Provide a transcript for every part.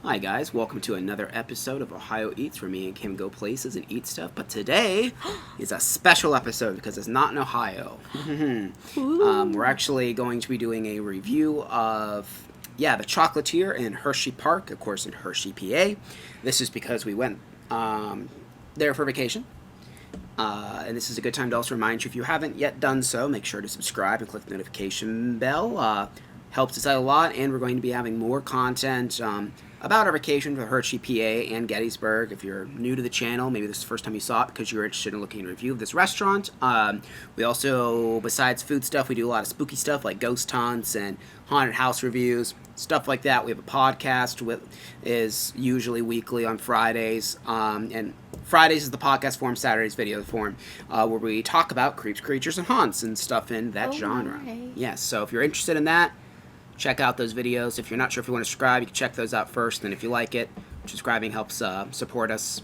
Hi guys, welcome to another episode of Ohio Eats where me and Kim go places and eat stuff. But today is a special episode because it's not in Ohio. We're actually going to be doing a review of, the Chocolatier in Hershey Park, of course in Hershey, PA. This is because we went there for vacation. And this is a good time to also remind you, if you haven't yet done so, make sure to subscribe and click the notification bell. Helps us out a lot, and we're going to be having more content about our vacation to Hershey, PA, and Gettysburg. If you're new to the channel, maybe this is the first time you saw it because you're interested in looking at a review of this restaurant. We also, besides food stuff, we do a lot of spooky stuff like ghost hunts and haunted house reviews, stuff like that. We have a podcast is usually weekly on Fridays, and Fridays is the podcast form, Saturdays video form, where we talk about creeps, creatures, and haunts and stuff in that genre. Right. Yes, so if you're interested in that, check out those videos. If you're not sure if you want to subscribe, you can check those out first. And if you like it, subscribing helps support us.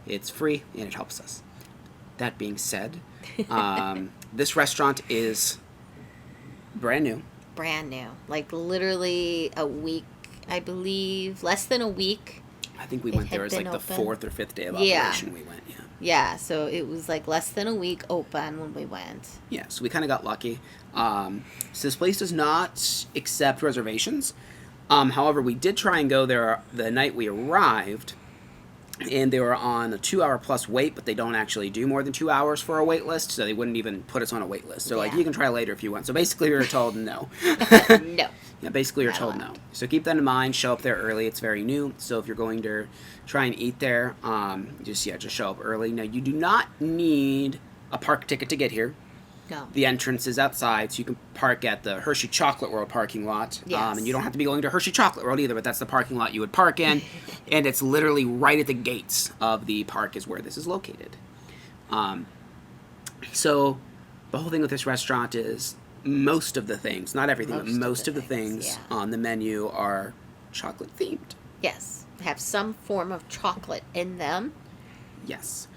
It's free, and it helps us. That being said, this restaurant is brand new. Brand new. Like literally a week, I believe. Less than a week. I think we went there as like the fourth or fifth day of operation we went, Yeah, so it was like less than a week open when we went. Yeah, so we kind of got lucky. So this place does not accept reservations. However, we did try and go there the night we arrived, and they were on a 2-hour plus wait, but they don't actually do more than 2 hours for a wait list, so they wouldn't even put us on a wait list. So, like, you can try later if you want. So, basically, we were told no. No. Yeah, basically, you're told no. So, keep that in mind. Show up there early. It's very new. So, if you're going to try and eat there, just show up early. Now, you do not need a park ticket to get here. No. The entrance is outside, so you can park at the Hershey Chocolate World parking lot. Yes. And you don't have to be going to Hershey Chocolate World either, but that's the parking lot you would park in. And it's literally right at the gates of the park is where this is located. So the whole thing with this restaurant is most of the things, not everything, but most of the things on the menu are chocolate themed. Yes. Have some form of chocolate in them. Yes.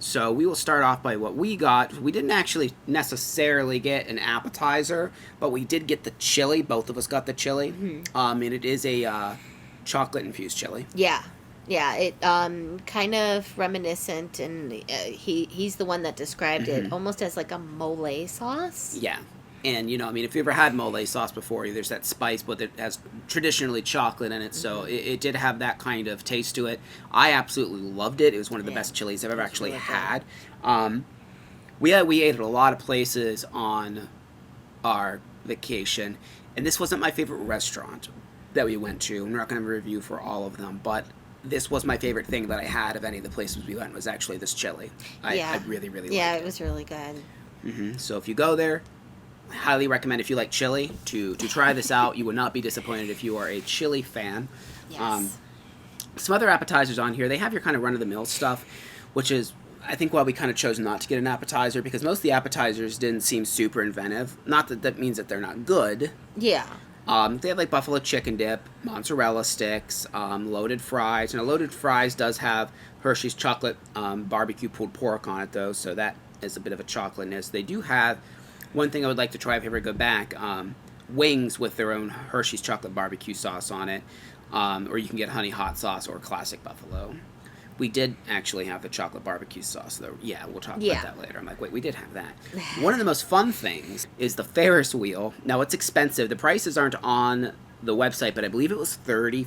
So we will start off by what we got. We didn't actually necessarily get an appetizer, but we did get the chili. Both of us got the chili. Mm-hmm. And it is a chocolate infused chili. Yeah. Yeah, it kind of reminiscent, and he's the one that described it almost as like a mole sauce. Yeah. And, if you ever had mole sauce before, there's that spice, but it has traditionally chocolate in it, so it did have that kind of taste to it. I absolutely loved it. It was one of the best chilies I've ever actually had. We ate at a lot of places on our vacation, and this wasn't my favorite restaurant that we went to. We're not going to review for all of them, but this was my favorite thing that I had of any of the places we went was actually this chili. I really, really liked it. Yeah, it was really good. Mm-hmm. So if you go there, I highly recommend, if you like chili, to try this out. You will not be disappointed if you are a chili fan. Yes. Some other appetizers on here, they have your kind of run-of-the-mill stuff, which is, I think, why we kind of chose not to get an appetizer, because most of the appetizers didn't seem super inventive. Not that that means that they're not good. Yeah. They have like buffalo chicken dip, mozzarella sticks, loaded fries. Loaded fries does have Hershey's chocolate barbecue pulled pork on it, though, so that is a bit of a chocolateness. They do have one thing I would like to try if you ever go back, wings with their own Hershey's chocolate barbecue sauce on it, or you can get honey hot sauce or classic buffalo. We did actually have the chocolate barbecue sauce, though. Yeah, we'll talk about that later. I'm like, wait, we did have that. One of the most fun things is the Ferris wheel. Now, it's expensive. The prices aren't on the website, but I believe it was $34.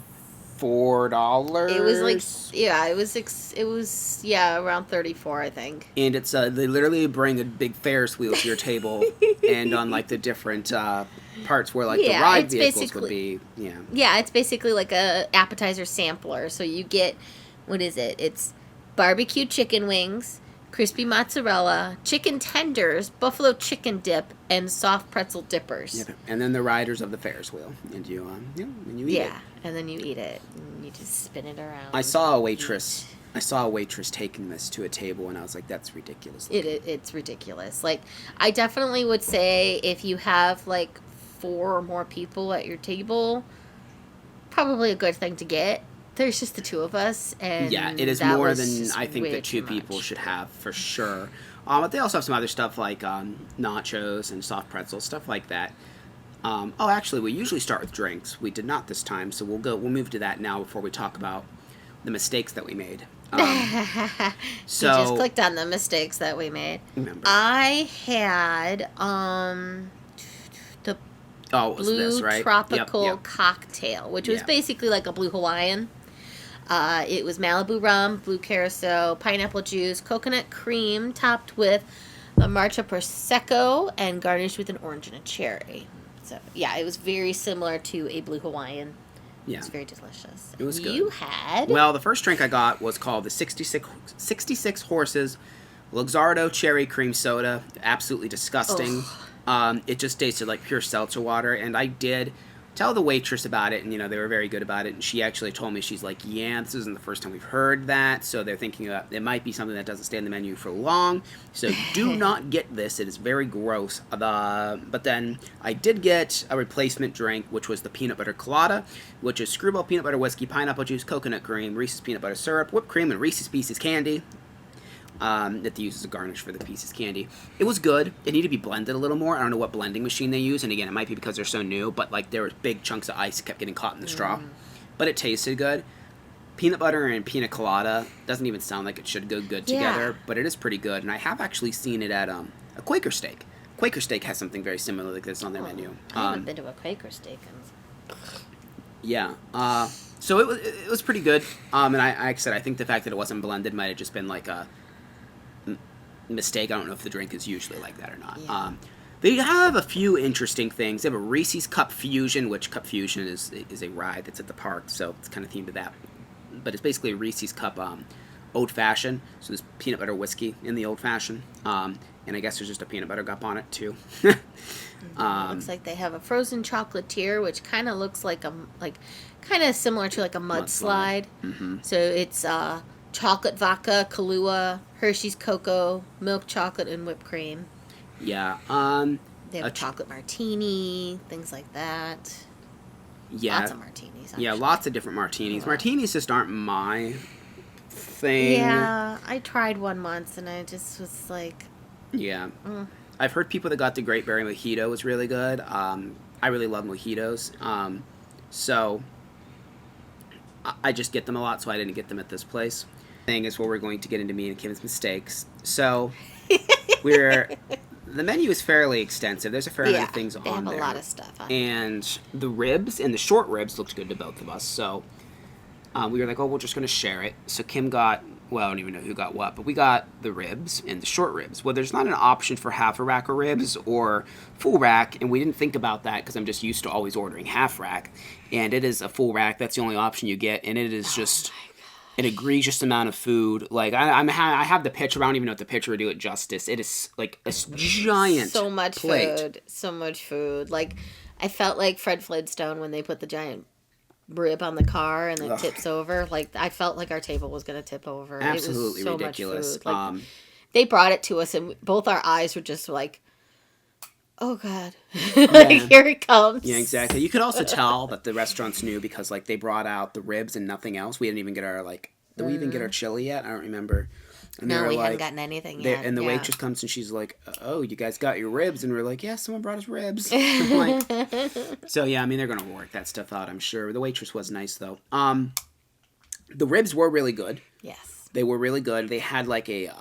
It was around 34, I think. And it's they literally bring a big Ferris wheel to your table, and on like the different parts where like the ride vehicles would be. Yeah, it's basically like a appetizer sampler. So you get, what is it? It's barbecue chicken wings, crispy mozzarella, chicken tenders, buffalo chicken dip, and soft pretzel dippers. Yep. And then the riders of the Ferris wheel, and you eat it. And then you eat it, and you just spin it around. I saw a waitress taking this to a table, and I was like, that's ridiculous. It's ridiculous. Like, I definitely would say if you have, like, 4 or more people at your table, probably a good thing to get. There's just the 2 of us, and it is more than I think that 2 people should have, for sure. But they also have some other stuff like nachos and soft pretzels, stuff like that. Actually, we usually start with drinks. We did not this time, so we'll move to that now before we talk about the mistakes that we made. So you just clicked on the mistakes that we made. Remember. I had the blue tropical cocktail, which was basically like a blue Hawaiian. It was Malibu rum, blue curacao, pineapple juice, coconut cream, topped with a matcha prosecco, and garnished with an orange and a cherry. So yeah, it was very similar to a blue Hawaiian. Yeah. It was very delicious. It was good. You had? Well, the first drink I got was called the 66 Horses Luxardo Cherry Cream Soda. Absolutely disgusting. It just tasted like pure seltzer water, and I did tell the waitress about it, and they were very good about it, and she actually told me, she's like, yeah, this isn't the first time we've heard that, so they're thinking it might be something that doesn't stay on the menu for long, so do not get this. It is very gross. But then I did get a replacement drink, which was the peanut butter colada, which is screwball peanut butter whiskey, pineapple juice, coconut cream, Reese's peanut butter syrup, whipped cream, and Reese's Pieces candy. That they use as a garnish for the Pieces candy. It was good. It needed to be blended a little more. I don't know what blending machine they use, and again, it might be because they're so new, but like there were big chunks of ice kept getting caught in the straw. But it tasted good. Peanut butter and pina colada doesn't even sound like it should go good together, but it is pretty good, and I have actually seen it at a Quaker Steak. Quaker Steak has something very similar like this on their menu. I haven't been to a Quaker Steak. Yeah. So it was pretty good. And like I said, I think the fact that it wasn't blended might have just been like a mistake. I don't know if the drink is usually like that or not. Yeah. They have a few interesting things. They have a Reese's Cup Fusion, which Cup Fusion is a ride that's at the park, so it's kind of themed to that. But it's basically a Reese's Cup Old Fashioned. So there's peanut butter whiskey in the Old Fashioned. And I guess there's just a peanut butter cup on it, too. Looks like they have a frozen chocolatier, which kind of looks like kind of similar to like a mudslide. Mm-hmm. So it's chocolate vodka, Kahlua, Hershey's cocoa, milk chocolate, and whipped cream. Yeah. They have a chocolate martini, things like that. Yeah. Lots of martinis. Actually. Yeah, lots of different martinis. Martinis just aren't my thing. Yeah, I tried one once, and I just was like... Yeah. I've heard people that got the Great Berry Mojito was really good. I really love mojitos. So I just get them a lot, so I didn't get them at this place. Thing is where we're going to get into me and Kim's mistakes. So the menu is fairly extensive. There's a fair amount of things on there. They have a lot of stuff on and the ribs and the short ribs looked good to both of us. So we were like, oh, we're just going to share it. So Kim got, well, I don't even know who got what, but we got the ribs and the short ribs. Well, there's not an option for half a rack of ribs or full rack, and we didn't think about that because I'm just used to always ordering half rack. And it is a full rack. That's the only option you get, and it is just an egregious amount of food. Like, I have the picture. I don't even know if the picture would do it justice. It is like a giant so much plate. Food. So much food. Like, I felt like Fred Flintstone when they put the giant rib on the car and it tips over. Like, I felt like our table was going to tip over. Absolutely it was so ridiculous. Much food. Like, they brought it to us and both our eyes were just like, oh God, like, here it comes. Yeah, exactly. You could also tell that the restaurants knew because like they brought out the ribs and nothing else. We didn't even get our did we even get our chili yet? I don't remember. And no, we hadn't gotten anything yet. And the waitress comes and she's like, oh, you guys got your ribs? And we're like, yeah, someone brought us ribs. Like, so yeah, I mean, they're going to work that stuff out, I'm sure. The waitress was nice though. The ribs were really good. Yes. They were really good. They had like a,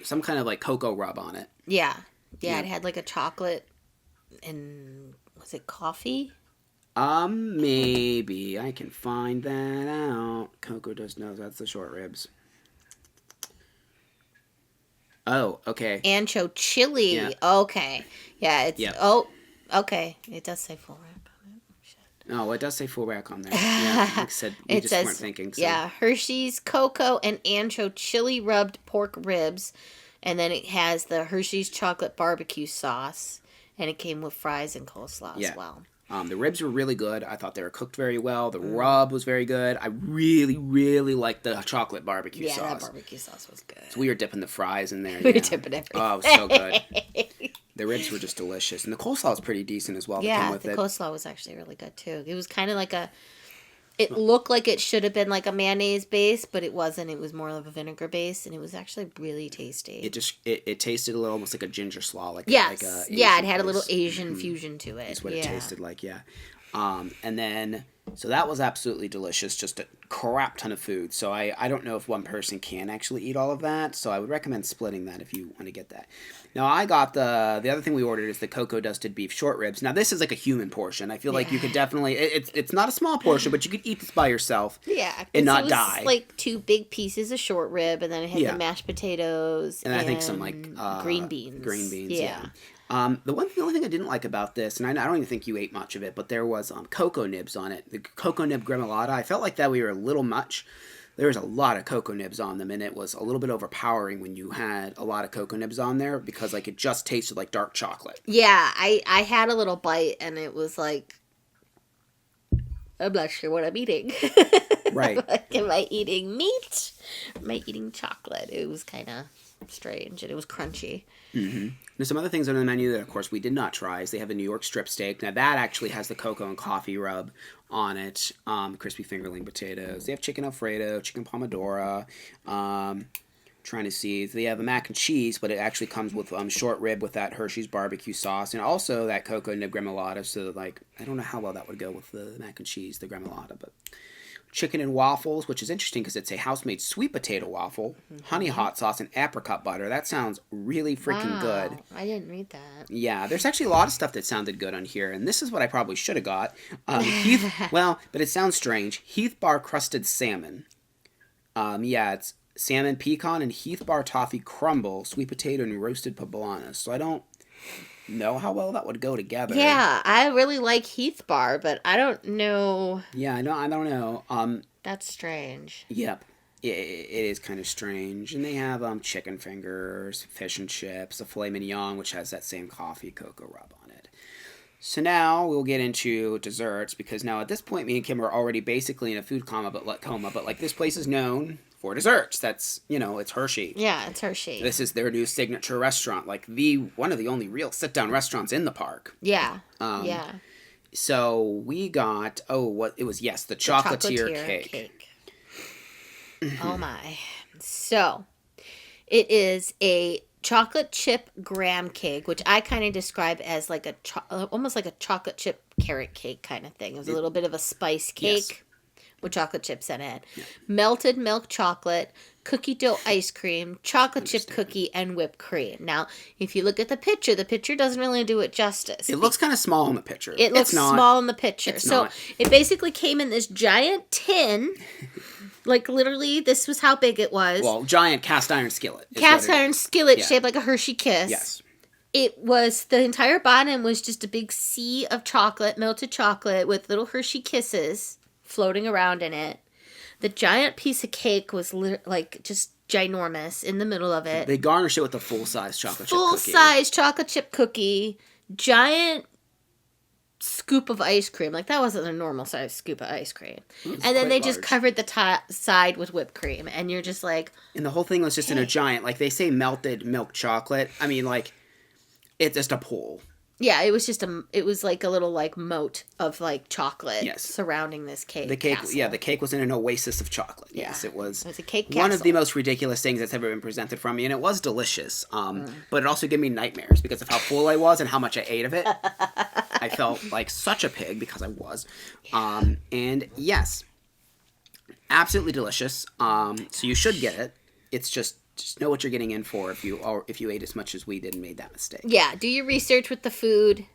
some kind of like cocoa rub on it. Yeah. Yeah, it had like a chocolate and, was it coffee? Maybe. I can find that out. Coco does know that's the short ribs. Oh, okay. Ancho chili. Yeah. Okay. Yeah, it's... Yep. Oh, okay. It does say full rack on it. Shit. Oh, it does say full rack on there. Yeah, like I said, we just weren't thinking. So. Yeah, Hershey's cocoa and ancho chili rubbed pork ribs. And then it has the Hershey's chocolate barbecue sauce. And it came with fries and coleslaw as well. The ribs were really good. I thought they were cooked very well. The rub was very good. I really, really liked the chocolate barbecue sauce. Yeah, that barbecue sauce was good. So we were dipping the fries in there. We were dipping everything. Oh, it was so good. The ribs were just delicious. And the coleslaw was pretty decent as well. Yeah, the coleslaw was actually really good too. It was kind of like a It looked like it should have been like a mayonnaise base, but it wasn't. It was more of a vinegar base, and it was actually really tasty. It tasted a little almost like a ginger slaw, like yes, like a yeah, Asian it had a little place. Asian fusion to it. That's what it tasted like, yeah. And then so that was absolutely delicious, just a crap ton of food. So I don't know if one person can actually eat all of that, so I would recommend splitting that if you want to get that. Now I got the other thing we ordered is the cocoa dusted beef short ribs. Now this is like a human portion. I feel like you could definitely it's not a small portion, but you could eat this by yourself. Yeah, and not it was die. Like 2 big pieces of short rib, and then it had the mashed potatoes and I think some like green beans. Yeah. The only thing I didn't like about this, and I don't even think you ate much of it, but there was cocoa nibs on it. The cocoa nib gremolata. I felt like that we were a little much. There was a lot of cocoa nibs on them, and it was a little bit overpowering when you had a lot of cocoa nibs on there because like it just tasted like dark chocolate. Yeah, I had a little bite, and it was like, I'm not sure what I'm eating. Right. Like, am I eating meat? Am I eating chocolate? It was kind of strange, and it was crunchy. Mm-hmm. Now, some other things on the menu that, of course, we did not try is they have a New York strip steak. Now, that actually has the cocoa and coffee rub on it. Crispy fingerling potatoes. They have chicken Alfredo, chicken pomodoro. Trying to see. They have a mac and cheese, but it actually comes with short rib with that Hershey's barbecue sauce. And also that cocoa nib gremolata. So, like, I don't know how well that would go with the mac and cheese, the gremolata, but... Chicken and waffles, which is interesting because it's a house-made sweet potato waffle, honey hot sauce, and apricot butter. That sounds really freaking good. I didn't read that. Yeah, there's actually a lot of stuff that sounded good on here, and this is what I probably should have got. But it sounds strange. Heath bar crusted salmon. It's salmon pecan and Heath bar toffee crumble, sweet potato, and roasted poblanas. So I don't know how well that would go together. Yeah, I really like Heath bar, but I don't know. Yeah, I don't know. That's strange. Yep. It is kind of strange. And they have chicken fingers, fish and chips, a filet mignon, which has that same coffee cocoa rub on it. So now we'll get into desserts, because now at this point me and Kim are already basically in a food coma, but like this place is known for desserts. That's, it's Hershey. Yeah, it's Hershey. This is their new signature restaurant, like one of the only real sit-down restaurants in the park. Yeah, yeah. So we got, the Chocolatier cake. Oh my. So, it is a chocolate chip graham cake, which I kind of describe as like almost like a chocolate chip carrot cake kind of thing. It was a little bit of a spice cake with chocolate chips in it. Yeah. Melted milk chocolate, cookie dough ice cream, chocolate chip cookie, and whipped cream. Now, if you look at the picture doesn't really do it justice. It looks kind of small in the picture. It looks small in the picture. So it basically came in this giant tin. Like, literally, this was how big it was. Well, giant cast iron skillet. Shaped like a Hershey Kiss. Yes. It was, the entire bottom was just a big sea of chocolate, melted chocolate, with little Hershey Kisses floating around in it. The giant piece of cake was just ginormous in the middle of it. They garnish it with a full-size chocolate chip cookie. Full-size chocolate chip cookie. Giant scoop of ice cream. Like, that wasn't a normal size scoop of ice cream. And then they just covered the side with whipped cream. And you're just like... And the whole thing was just in a giant... Like, they say melted milk chocolate. I mean, like, it's just a pool. Yeah, it was just it was like a little like moat of like chocolate surrounding this cake. The cake, castle. The cake was in an oasis of chocolate. Yeah. Yes, it was. It was a cake castle. One of the most ridiculous things that's ever been presented from me, and it was delicious. But it also gave me nightmares because of how full I was and how much I ate of it. I felt like such a pig because I was. And yes, absolutely delicious. So you should get it. It's just know what you're getting in for if you ate as much as we did and made that mistake. Yeah, do your research with the food.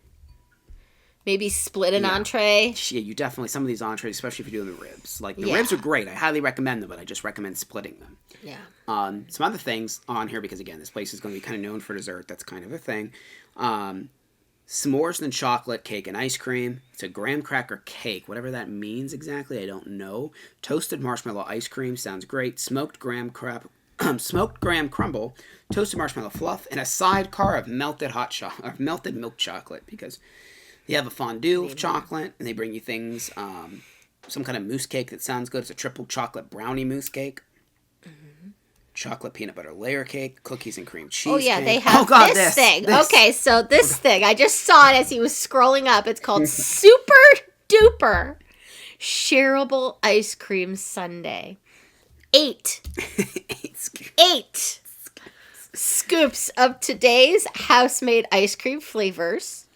Maybe split an entree. Yeah, you definitely, some of these entrees, especially if you're doing the ribs. Like, the ribs are great. I highly recommend them, but I just recommend splitting them. Yeah. Some other things on here, because again, this place is going to be kind of known for dessert. That's kind of a thing. S'mores and chocolate cake and ice cream. It's a graham cracker cake. Whatever that means exactly, I don't know. Toasted marshmallow ice cream sounds great. Smoked graham crumble, toasted marshmallow fluff, and a sidecar of melted milk chocolate, because they have a fondue of chocolate, and they bring you things, some kind of mousse cake that sounds good. It's a triple chocolate brownie mousse cake. Mm-hmm. Chocolate peanut butter layer cake, cookies and cream cheese. Oh yeah, cake. they have this thing. Okay, so this thing, I just saw it as he was scrolling up. It's called Super Duper shareable ice cream sundae. 8 scoops of today's house-made ice cream flavors.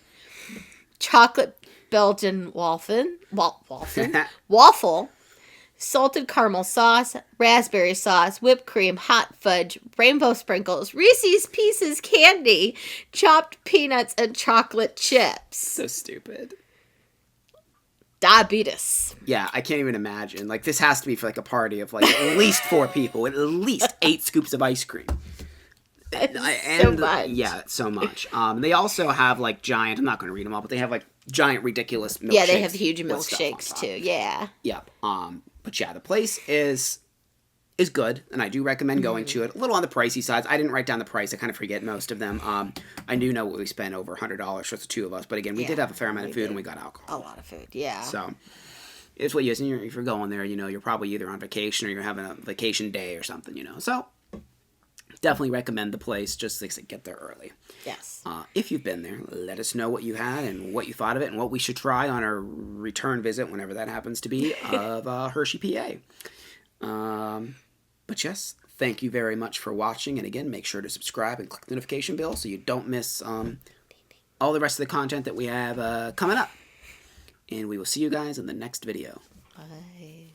Chocolate Belgian waffle, salted caramel sauce, raspberry sauce, whipped cream, hot fudge, rainbow sprinkles, Reese's Pieces candy, chopped peanuts, and chocolate chips. So stupid. Diabetes. Yeah, I can't even imagine. Like, this has to be for, like, a party of, like, at least 4 people. At least 8 scoops of ice cream. So much. Yeah, so much. They also have, like, giant... I'm not going to read them all, but they have, like, giant, ridiculous milkshakes. Yeah, they have huge with stuff on milkshakes, top. too. Yeah. Yeah. But, yeah, the place is good, and I do recommend going to it. A little on the pricey side. I didn't write down the price. I kind of forget most of them. I do know what we spent, over $100 for the 2 of us. But, again, we did have a fair amount of food, and we got alcohol. A lot of food, yeah. So... it's what you is. If you're going there, you're probably either on vacation or you're having a vacation day or something, So, definitely recommend the place. Just like I said, get there early. Yes. If you've been there, let us know what you had and what you thought of it and what we should try on our return visit, whenever that happens to be, of Hershey, PA. But yes, thank you very much for watching. And again, make sure to subscribe and click the notification bell so you don't miss all the rest of the content that we have coming up. And we will see you guys in the next video. Bye.